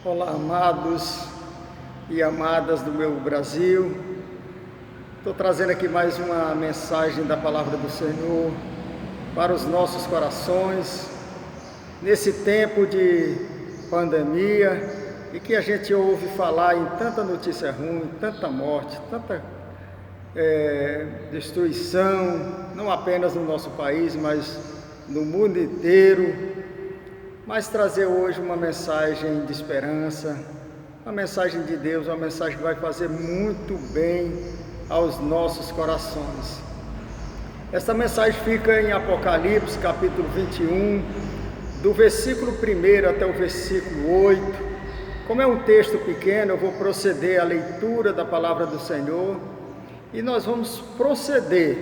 Olá, amados e amadas do meu Brasil. Estou trazendo aqui mais uma mensagem da Palavra do Senhor para os nossos corações, nesse tempo de pandemia, e que a gente ouve falar em tanta notícia ruim, tanta morte, tanta destruição, não apenas no nosso país, mas no mundo inteiro. Mas trazer hoje uma mensagem de esperança, uma mensagem de Deus, uma mensagem que vai fazer muito bem aos nossos corações. Esta mensagem fica em Apocalipse, capítulo 21, do versículo 1 até o versículo 8. Como é um texto pequeno, eu vou proceder à leitura da palavra do Senhor e nós vamos proceder,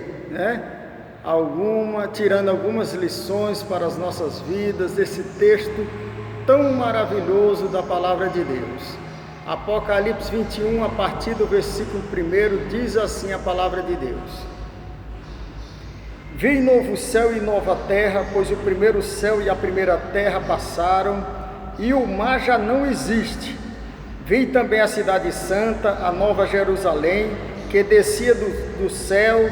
tirando algumas lições para as nossas vidas desse texto tão maravilhoso da palavra de Deus. Apocalipse 21, a partir do versículo 1, diz assim a palavra de Deus: Vi novo céu e nova terra, pois o primeiro céu e a primeira terra passaram, e o mar já não existe. Vi também a cidade santa, a nova Jerusalém, que descia do céu,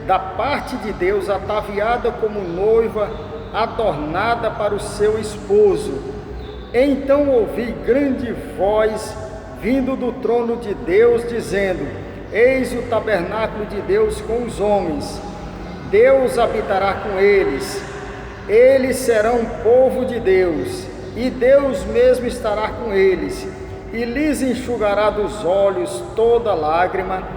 da parte de Deus, ataviada como noiva, adornada para o seu esposo. Então ouvi grande voz vindo do trono de Deus, dizendo: Eis o tabernáculo de Deus com os homens. Deus habitará com eles. Eles serão povo de Deus, e Deus mesmo estará com eles, e lhes enxugará dos olhos toda lágrima,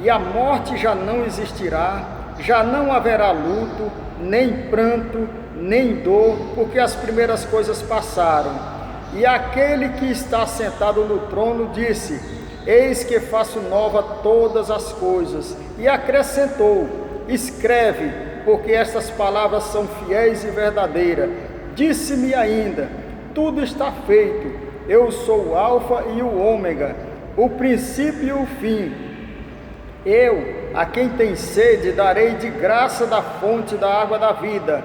e a morte já não existirá, já não haverá luto, nem pranto, nem dor, porque as primeiras coisas passaram. E aquele que está sentado no trono disse: Eis que faço nova todas as coisas. E acrescentou: Escreve, porque estas palavras são fiéis e verdadeiras. Disse-me ainda: Tudo está feito. Eu sou o Alfa e o Ômega, o princípio e o fim. Eu, a quem tem sede, darei de graça da fonte da água da vida.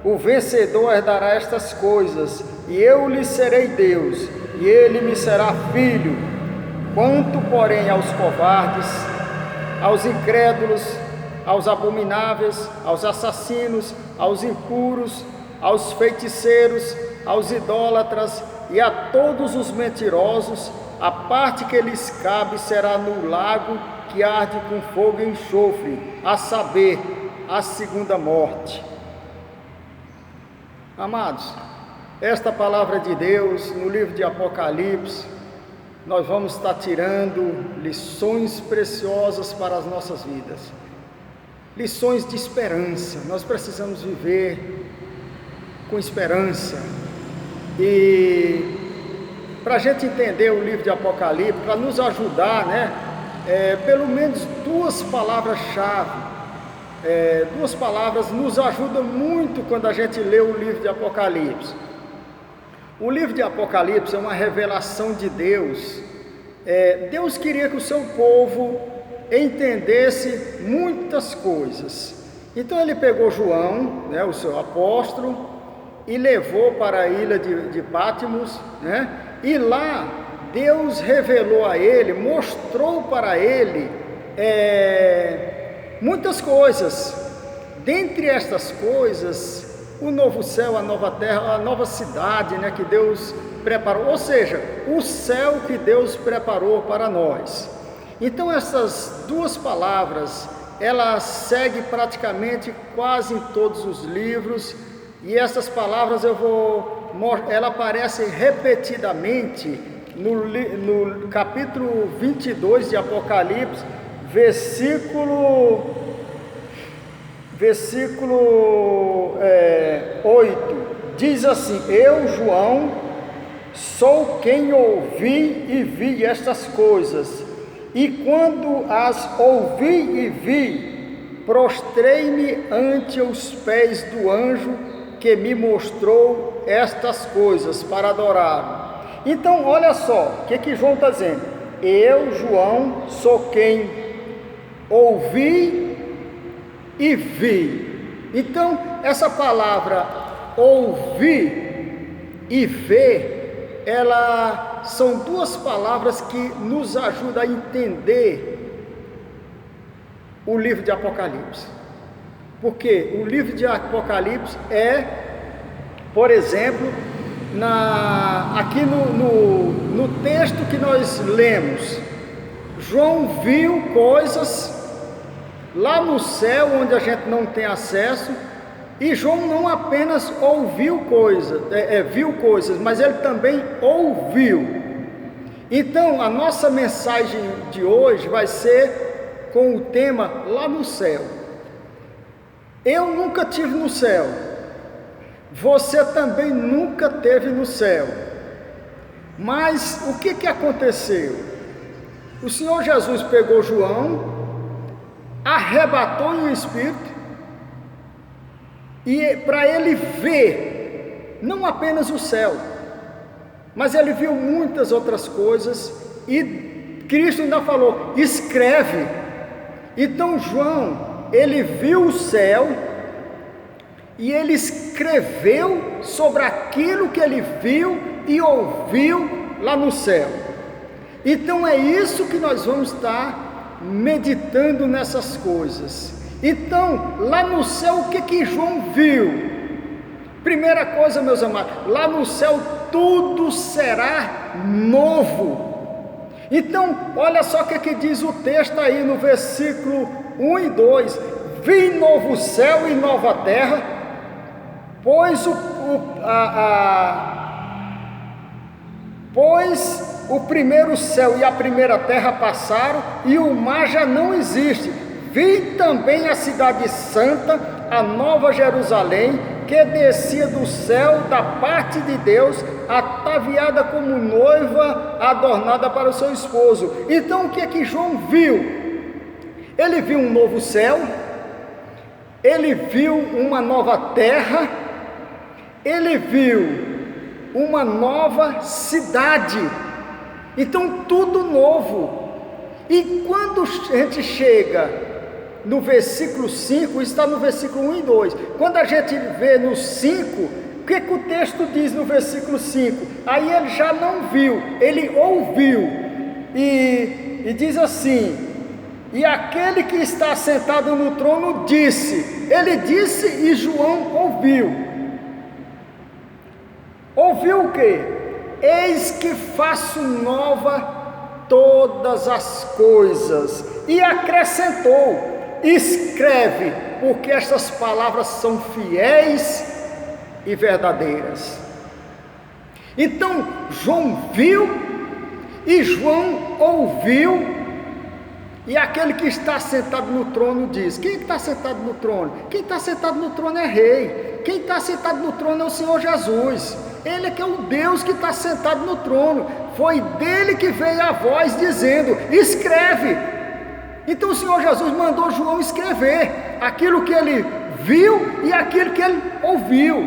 O vencedor herdará estas coisas, e eu lhe serei Deus, e ele me será filho. Quanto, porém, aos covardes, aos incrédulos, aos abomináveis, aos assassinos, aos impuros, aos feiticeiros, aos idólatras e a todos os mentirosos, a parte que lhes cabe será no lago que arde com fogo e enxofre, a saber, a segunda morte. Amados, esta palavra de Deus no livro de Apocalipse, nós vamos estar tirando lições preciosas para as nossas vidas, lições de esperança. Nós precisamos viver com esperança. E para a gente entender o livro de Apocalipse, para nos ajudar, pelo menos duas palavras-chave, duas palavras nos ajudam muito quando a gente lê o livro de Apocalipse. O livro de Apocalipse é uma revelação de Deus. Deus queria que o seu povo entendesse muitas coisas. Então ele pegou João, o seu apóstolo, e levou para a ilha de Patmos, e lá Deus revelou a ele, mostrou para ele muitas coisas. Dentre estas coisas, o novo céu, a nova terra, a nova cidade, que Deus preparou, ou seja, o céu que Deus preparou para nós. Então essas duas palavras, elas seguem praticamente quase em todos os livros, e essas palavras ela aparece repetidamente no capítulo 22 de Apocalipse, versículo 8, diz assim: Eu, João, sou quem ouvi e vi estas coisas, e quando as ouvi e vi, prostrei-me ante os pés do anjo que me mostrou estas coisas para adorar. Então, olha só, o que João está dizendo? Eu, João, sou quem ouvi e vi. Então, essa palavra ouvir e ver são duas palavras que nos ajudam a entender o livro de Apocalipse. Porque o livro de Apocalipse por exemplo, aqui no texto que nós lemos, João viu coisas lá no céu onde a gente não tem acesso, e João não apenas ouviu viu coisas, mas ele também ouviu. Então a nossa mensagem de hoje vai ser com o tema lá no céu. Eu nunca tive no céu, você também nunca teve no céu, mas o que aconteceu? O Senhor Jesus pegou João, arrebatou em espírito, e para ele ver, não apenas o céu, mas ele viu muitas outras coisas, e Cristo ainda falou, escreve. Então João, ele viu o céu, e ele escreveu sobre aquilo que ele viu e ouviu lá no céu. Então é isso que nós vamos estar meditando nessas coisas. Então, lá no céu, o que João viu? Primeira coisa, meus amados, lá no céu tudo será novo. Então, olha só o que diz o texto aí no versículo 1 e 2: vi novo céu e nova terra, pois o primeiro céu e a primeira terra passaram, e o mar já não existe. Vi também a cidade santa, a nova Jerusalém, que descia do céu da parte de Deus, ataviada como noiva adornada para o seu esposo. Então o que João viu? Ele viu um novo céu, ele viu uma nova terra, ele viu uma nova cidade. Então tudo novo. E quando a gente chega no versículo 5, está no versículo 1 e 2. Quando a gente vê no 5, o que o texto diz no versículo 5? Aí ele já não viu, ele ouviu. E diz assim: e aquele que está sentado no trono disse. Ele disse e João ouviu. Ouviu o quê? Eis que faço nova todas as coisas. E acrescentou: escreve, porque estas palavras são fiéis e verdadeiras. Então João viu e João ouviu, e aquele que está sentado no trono diz. Quem está sentado no trono? Quem está sentado no trono é rei. Quem está sentado no trono é o Senhor Jesus. Ele é que é o Deus que está sentado no trono. Foi dele que veio a voz dizendo: escreve. Então o Senhor Jesus mandou João escrever aquilo que ele viu e aquilo que ele ouviu.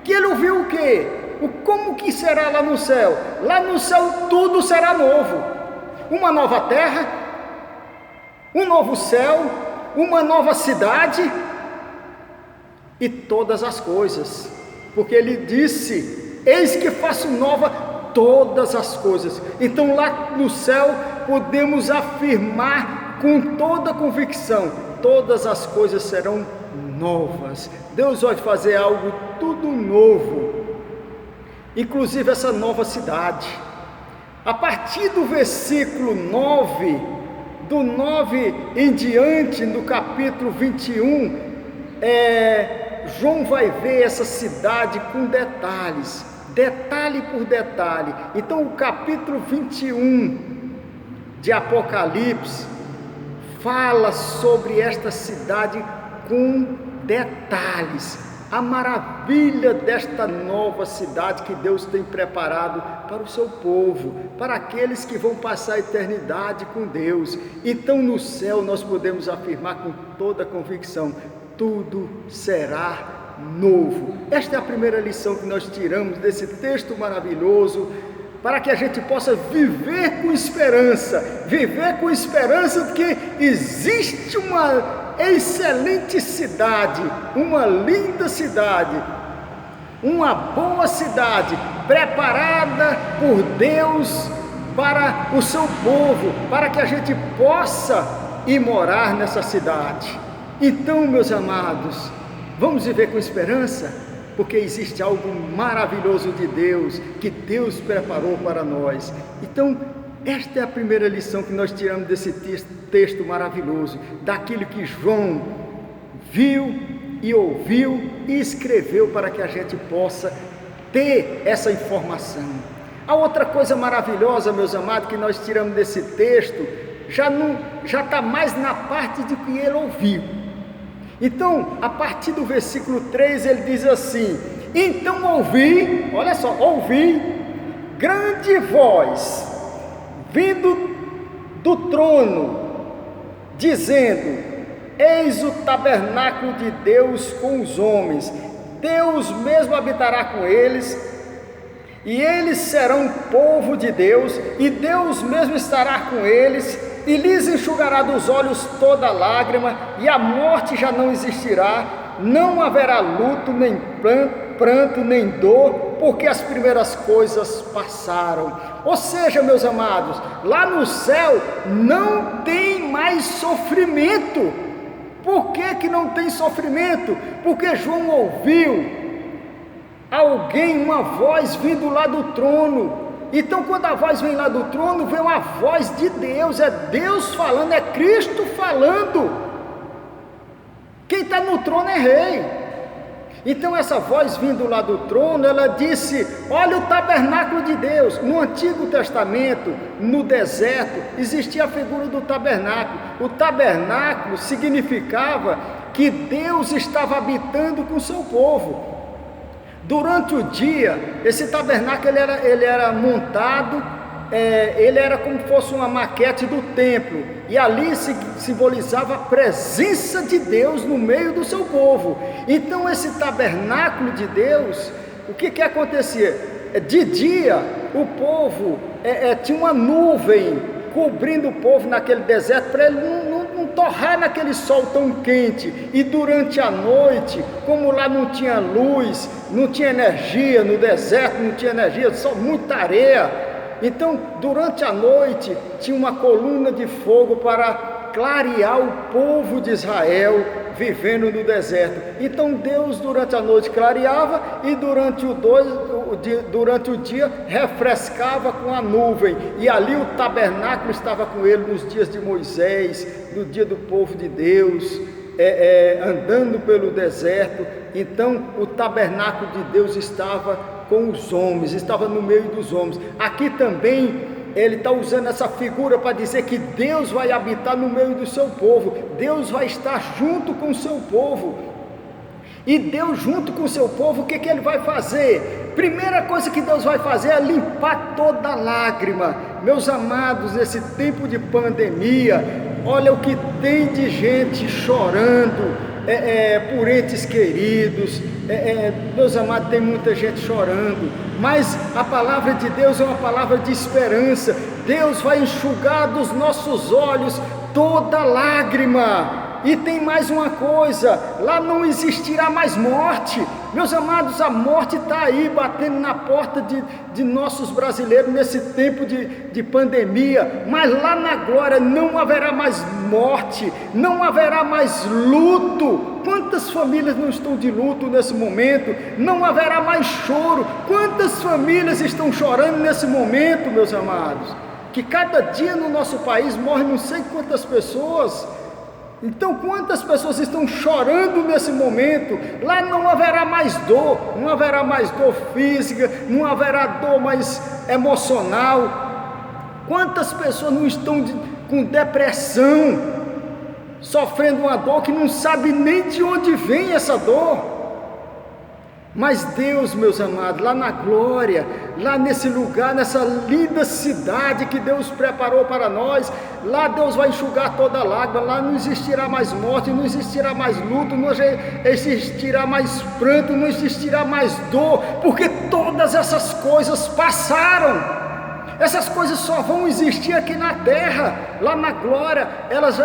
Que ele ouviu o quê? Como que será lá no céu? Lá no céu tudo será novo. Uma nova terra, um novo céu, uma nova cidade e todas as coisas. Porque ele disse: eis que faço nova todas as coisas. Então lá no céu podemos afirmar com toda convicção: todas as coisas serão novas. Deus vai fazer algo tudo novo, inclusive essa nova cidade. A partir do versículo 9, do 9 em diante, no capítulo 21, João vai ver essa cidade com detalhes, detalhe por detalhe. Então o capítulo 21 de Apocalipse fala sobre esta cidade com detalhes, a maravilha desta nova cidade que Deus tem preparado para o seu povo, para aqueles que vão passar a eternidade com Deus. Então no céu nós podemos afirmar com toda convicção: tudo será novo. Esta é a primeira lição que nós tiramos desse texto maravilhoso, para que a gente possa viver com esperança de que existe uma excelente cidade, uma linda cidade, uma boa cidade preparada por Deus para o seu povo, para que a gente possa ir morar nessa cidade. Então, meus amados, vamos viver com esperança, porque existe algo maravilhoso de Deus, que Deus preparou para nós. Então, esta é a primeira lição que nós tiramos desse texto maravilhoso, daquilo que João viu e ouviu e escreveu para que a gente possa ter essa informação. A outra coisa maravilhosa, meus amados, que nós tiramos desse texto, já está mais na parte de que ele ouviu. Então, a partir do versículo 3, ele diz assim: então ouvi, olha só, ouvi grande voz vindo do trono, dizendo: eis o tabernáculo de Deus com os homens, Deus mesmo habitará com eles, e eles serão povo de Deus, e Deus mesmo estará com eles, e lhes enxugará dos olhos toda lágrima, e a morte já não existirá, não haverá luto, nem pranto, nem dor, porque as primeiras coisas passaram. Ou seja, meus amados, lá no céu não tem mais sofrimento. Por que não tem sofrimento? Porque João ouviu alguém, uma voz vindo lá do trono. Então, quando a voz vem lá do trono, vem uma voz de Deus, é Deus falando, é Cristo falando. Quem está no trono é rei. Então, essa voz vindo lá do trono, ela disse: olha o tabernáculo de Deus. No Antigo Testamento, no deserto, existia a figura do tabernáculo. O tabernáculo significava que Deus estava habitando com o seu povo. Durante o dia, esse tabernáculo ele era montado, ele era como se fosse uma maquete do templo, e ali se simbolizava a presença de Deus no meio do seu povo. Então, esse tabernáculo de Deus, o que acontecia? De dia, o povo tinha uma nuvem cobrindo o povo naquele deserto, para ele não torrar naquele sol tão quente. E durante a noite, como lá não tinha luz, não tinha energia, no deserto não tinha energia, só muita areia, então durante a noite tinha uma coluna de fogo para clarear o povo de Israel vivendo no deserto. Então Deus durante a noite clareava, e durante o dia refrescava com a nuvem, e ali o tabernáculo estava com ele nos dias de Moisés, no dia do povo de Deus, andando pelo deserto. Então o tabernáculo de Deus estava com os homens, estava no meio dos homens. Aqui também ele está usando essa figura para dizer que Deus vai habitar no meio do seu povo, Deus vai estar junto com o seu povo. E Deus junto com o seu povo, o que ele vai fazer? Primeira coisa que Deus vai fazer é limpar toda lágrima. Meus amados, nesse tempo de pandemia, olha o que tem de gente chorando, por entes queridos, meus amados, tem muita gente chorando, mas a palavra de Deus é uma palavra de esperança. Deus vai enxugar dos nossos olhos toda lágrima. E tem mais uma coisa: lá não existirá mais morte. Meus amados, a morte está aí batendo na porta de nossos brasileiros nesse tempo de pandemia, mas lá na glória não haverá mais morte, não haverá mais luto. Quantas famílias não estão de luto nesse momento? Não haverá mais choro. Quantas famílias estão chorando nesse momento, meus amados? Que cada dia no nosso país morrem não sei quantas pessoas. Então, quantas pessoas estão chorando nesse momento? Lá não haverá mais dor, não haverá mais dor física, não haverá dor mais emocional. Quantas pessoas não estão com depressão, sofrendo uma dor que não sabe nem de onde vem essa dor? Mas Deus, meus amados, lá na glória, lá nesse lugar, nessa linda cidade que Deus preparou para nós, lá Deus vai enxugar toda a lágrima. Lá não existirá mais morte, não existirá mais luto, não existirá mais pranto, não existirá mais dor, porque todas essas coisas passaram. Essas coisas só vão existir aqui na terra. Lá na glória, elas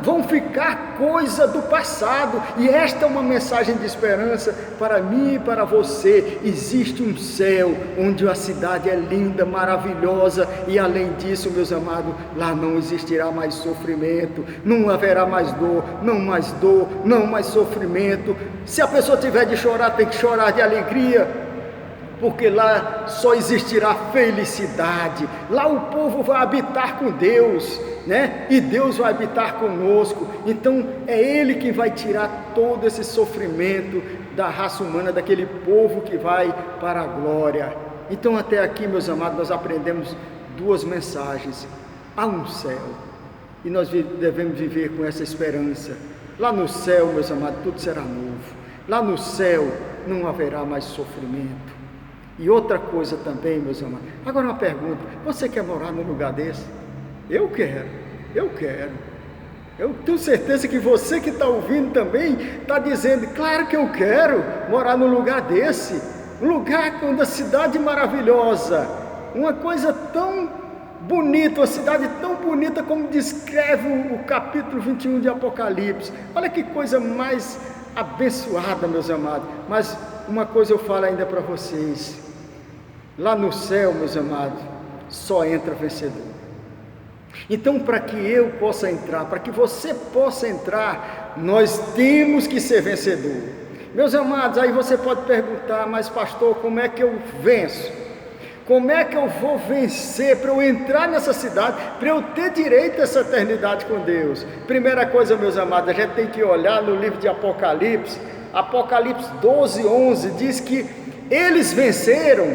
vão ficar coisa do passado. E esta é uma mensagem de esperança para mim e para você. Existe um céu onde a cidade é linda, maravilhosa. E além disso, meus amados, lá não existirá mais sofrimento, não haverá mais dor, não mais sofrimento. Se a pessoa tiver de chorar, tem que chorar de alegria, porque lá só existirá felicidade. Lá o povo vai habitar com Deus, né? E Deus vai habitar conosco. Então é Ele que vai tirar todo esse sofrimento da raça humana, daquele povo que vai para a glória. Então até aqui, meus amados, nós aprendemos duas mensagens. Há um céu, e nós devemos viver com essa esperança. Lá no céu, meus amados, tudo será novo. Lá no céu não haverá mais sofrimento. E outra coisa também, meus amados. Agora uma pergunta: você quer morar num lugar desse? Eu quero. Eu tenho certeza que você que está ouvindo também está dizendo: claro que eu quero morar num lugar desse. Um lugar com uma cidade maravilhosa, uma coisa tão bonita, uma cidade tão bonita como descreve o capítulo 21 de Apocalipse. Olha que coisa mais abençoada, meus amados. Mas uma coisa eu falo ainda para vocês: lá no céu, meus amados, só entra vencedor. Então, para que eu possa entrar, para que você possa entrar, nós temos que ser vencedor. Meus amados, aí você pode perguntar: mas pastor, como é que eu venço? Como é que eu vou vencer para eu entrar nessa cidade, para eu ter direito a essa eternidade com Deus? Primeira coisa, meus amados, a gente tem que olhar no livro de Apocalipse. Apocalipse 12:11 diz que eles venceram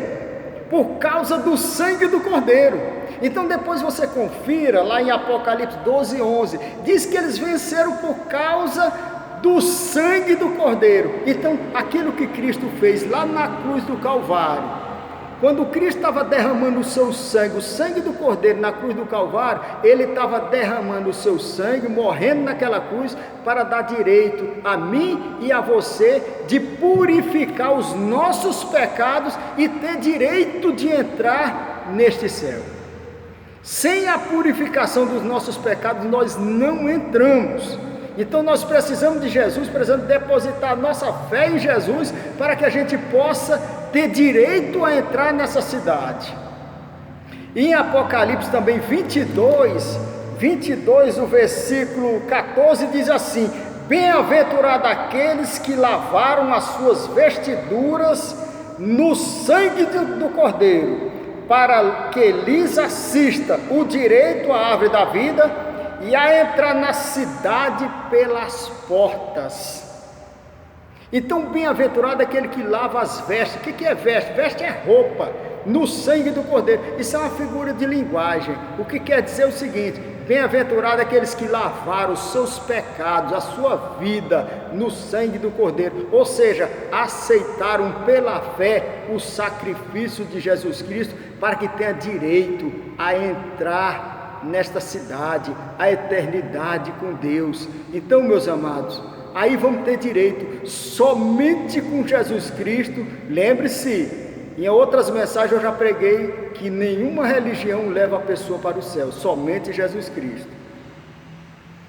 por causa do sangue do Cordeiro. Então depois você confira lá em Apocalipse 12:11, diz que eles venceram por causa do sangue do Cordeiro. Então aquilo que Cristo fez lá na cruz do Calvário, quando Cristo estava derramando o seu sangue, o sangue do Cordeiro na cruz do Calvário, Ele estava derramando o seu sangue, morrendo naquela cruz, para dar direito a mim e a você de purificar os nossos pecados e ter direito de entrar neste céu. Sem a purificação dos nossos pecados, nós não entramos. Então nós precisamos de Jesus, precisamos depositar nossa fé em Jesus, para que a gente possa ter direito a entrar nessa cidade. E em Apocalipse também 22, o versículo 14 diz assim: bem-aventurado aqueles que lavaram as suas vestiduras no sangue do Cordeiro, para que lhes assista o direito à árvore da vida e a entrar na cidade pelas portas. Então, bem-aventurado aquele que lava as vestes. O que é veste? Veste é roupa, no sangue do Cordeiro. Isso é uma figura de linguagem. O que quer dizer o seguinte: bem-aventurado aqueles que lavaram os seus pecados, a sua vida, no sangue do Cordeiro. Ou seja, aceitaram pela fé o sacrifício de Jesus Cristo, para que tenha direito a entrar nesta cidade, a eternidade com Deus. Então, meus amados, aí vamos ter direito somente com Jesus Cristo. Lembre-se, em outras mensagens eu já preguei que nenhuma religião leva a pessoa para o céu, somente Jesus Cristo.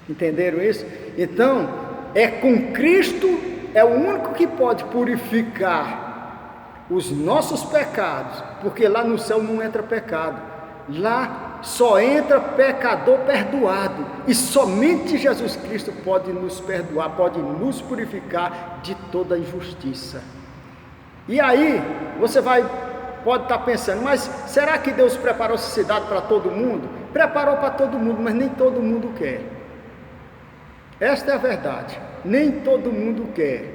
Entenderam isso? Então, é com Cristo, é o único que pode purificar os nossos pecados, porque lá no céu não entra pecado, lá só entra pecador perdoado, e somente Jesus Cristo pode nos perdoar, pode nos purificar de toda injustiça. E aí, você pode estar pensando: mas será que Deus preparou essa cidade para todo mundo? Preparou para todo mundo, mas nem todo mundo quer. Esta é a verdade, nem todo mundo quer.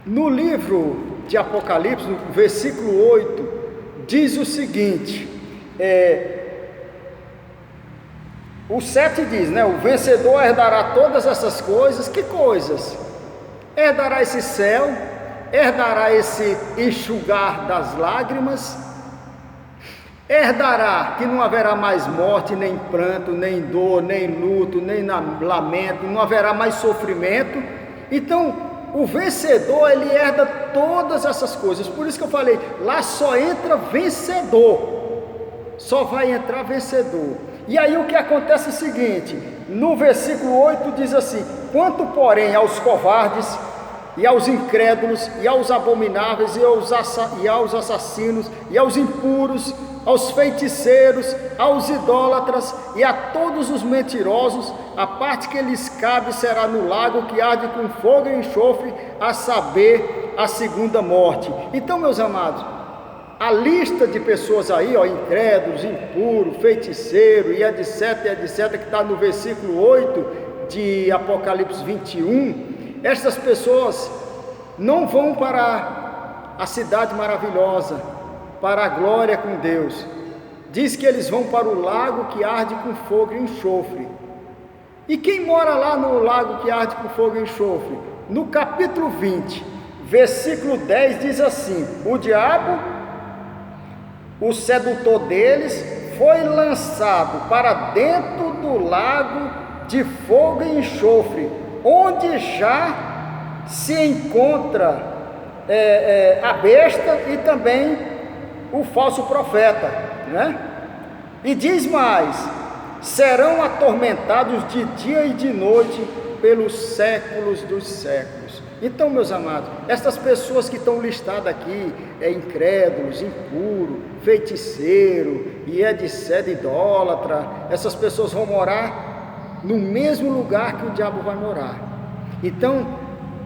No livro de Apocalipse, no versículo 8, diz o seguinte, o 7 diz, né? O vencedor herdará todas essas coisas. Que coisas? Herdará esse céu, herdará esse enxugar das lágrimas, herdará que não haverá mais morte, nem pranto, nem dor, nem luto, nem lamento, não haverá mais sofrimento. Então, o vencedor, ele herda todas essas coisas. Por isso que eu falei, lá só entra vencedor, só vai entrar vencedor. E aí o que acontece é o seguinte, no versículo 8 diz assim: quanto porém aos covardes, e aos incrédulos, e aos abomináveis, e aos assassinos, e aos impuros, aos feiticeiros, aos idólatras, e a todos os mentirosos, a parte que lhes cabe será no lago que arde com fogo e enxofre, a saber, a segunda morte. Então, meus amados, a lista de pessoas aí, incrédulos, impuro, feiticeiro, e etc, que está no versículo 8 de Apocalipse 21, estas pessoas não vão para a cidade maravilhosa, para a glória com Deus. Diz que eles vão para o lago que arde com fogo e enxofre. E quem mora lá no lago que arde com fogo e enxofre? No capítulo 20, versículo 10 diz assim: o diabo, o sedutor deles, foi lançado para dentro do lago de fogo e enxofre, onde já se encontra a besta e também o falso profeta, né? E diz mais: serão atormentados de dia e de noite pelos séculos dos séculos. Então, meus amados, essas pessoas que estão listadas aqui, incrédulos, impuro, feiticeiro, e etc, idólatra, essas pessoas vão morar no mesmo lugar que o diabo vai morar. Então,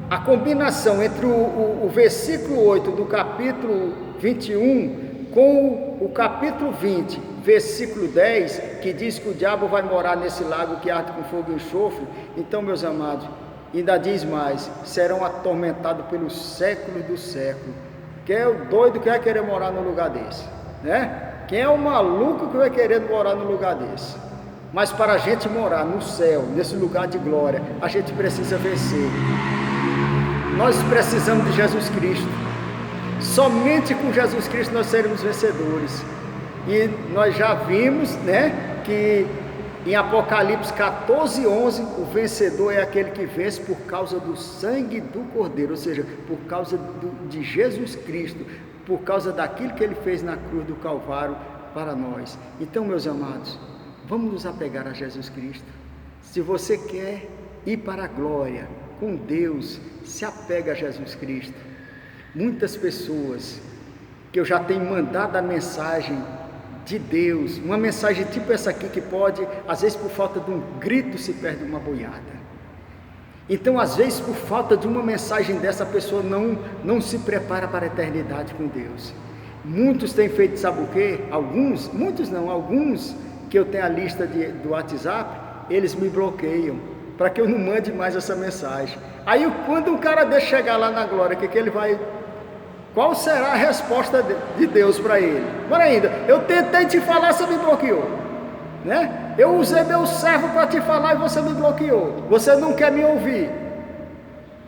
a combinação entre o versículo 8 do capítulo 21 com o capítulo 20, versículo 10, que diz que o diabo vai morar nesse lago que arde com fogo e enxofre. Então, meus amados, ainda diz mais: serão atormentados pelos séculos do século. Quem é o doido que vai querer morar num lugar desse, né? Quem é o maluco que vai querer morar num lugar desse? Mas para a gente morar no céu, nesse lugar de glória, a gente precisa vencer. Nós precisamos de Jesus Cristo. Somente com Jesus Cristo nós seremos vencedores. E nós já vimos, né, que em Apocalipse 14:11, o vencedor é aquele que vence por causa do sangue do Cordeiro, ou seja, por causa de Jesus Cristo, por causa daquilo que Ele fez na cruz do Calvário para nós. Então, meus amados, vamos nos apegar a Jesus Cristo. Se você quer ir para a glória com Deus, se apega a Jesus Cristo. Muitas pessoas que eu já tenho mandado a mensagem de Deus, uma mensagem tipo essa aqui, que pode, às vezes por falta de um grito se perde uma boiada. Então, às vezes por falta de uma mensagem dessa, a pessoa não se prepara para a eternidade com Deus. Muitos têm feito, sabe o quê? Alguns que eu tenho a lista do WhatsApp, eles me bloqueiam, para que eu não mande mais essa mensagem. Aí quando o cara deixa chegar lá na glória, que ele vai... Qual será a resposta de Deus para ele? Mas ainda, eu tentei te falar, você me bloqueou, né? Eu usei meu servo para te falar e você me bloqueou. Você não quer me ouvir.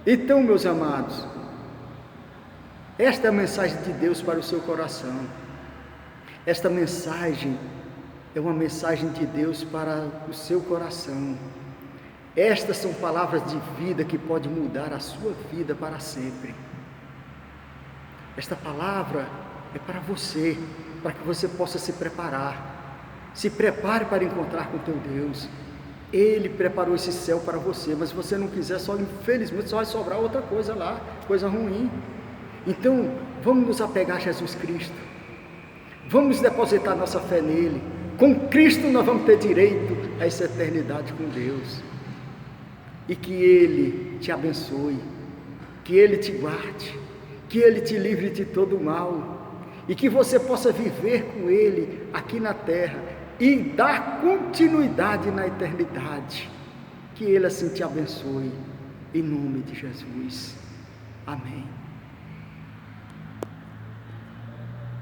Então, meus amados, esta é a mensagem de Deus para o seu coração. Esta mensagem é uma mensagem de Deus para o seu coração. Estas são palavras de vida que podem mudar a sua vida para sempre. Esta palavra é para você, para que você possa se preparar. Se prepare para encontrar com teu Deus. Ele preparou esse céu para você, mas se você não quiser, infelizmente só vai sobrar outra coisa lá, coisa ruim. Então, vamos nos apegar a Jesus Cristo. Vamos depositar nossa fé nele. Com Cristo nós vamos ter direito a essa eternidade com Deus. E que Ele te abençoe, que Ele te guarde, que Ele te livre de todo mal, e que você possa viver com Ele aqui na terra e dar continuidade na eternidade. Que Ele assim te abençoe, em nome de Jesus. Amém.